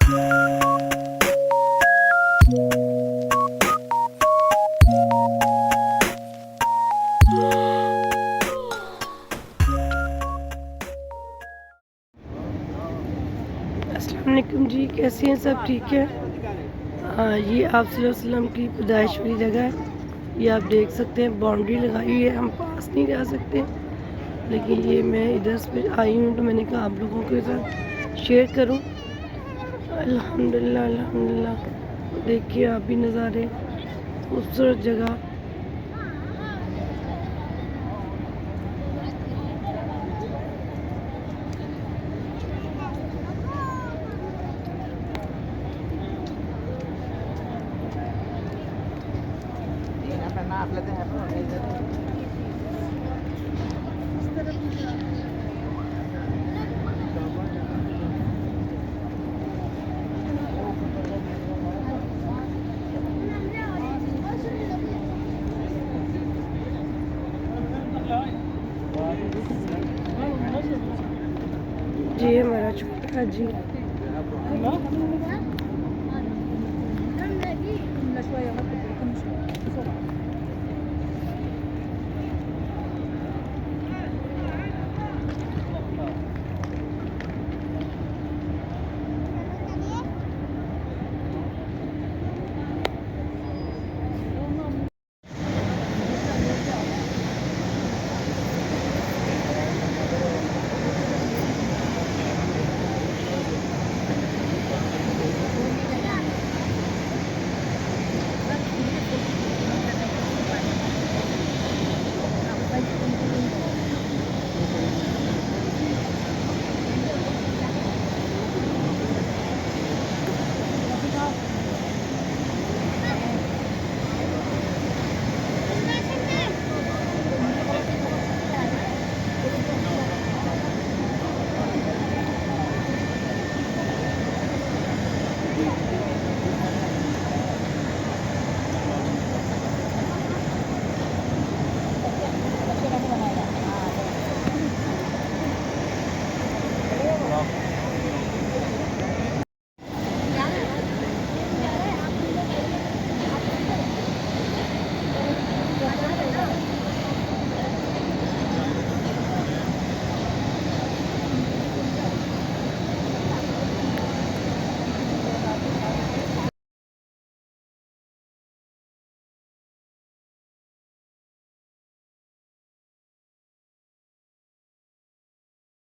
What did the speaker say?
अस्सलाम वालेकुम जी, कैसे हैं सब? ठीक है। ये आप वसल्लम की पैदाइश वाली जगह है। ये आप देख सकते हैं, बाउंड्री लगाई हुई है, हम पास नहीं जा सकते, लेकिन ये मैं इधर से आई हूँ तो मैंने कहा आप लोगों के साथ शेयर करूँ। अल्हम्दुलिल्लाह अल्हम्दुलिल्लाह। देखिए आप भी नज़ारे, खूबसूरत जगह। जी हमारा छोटा जी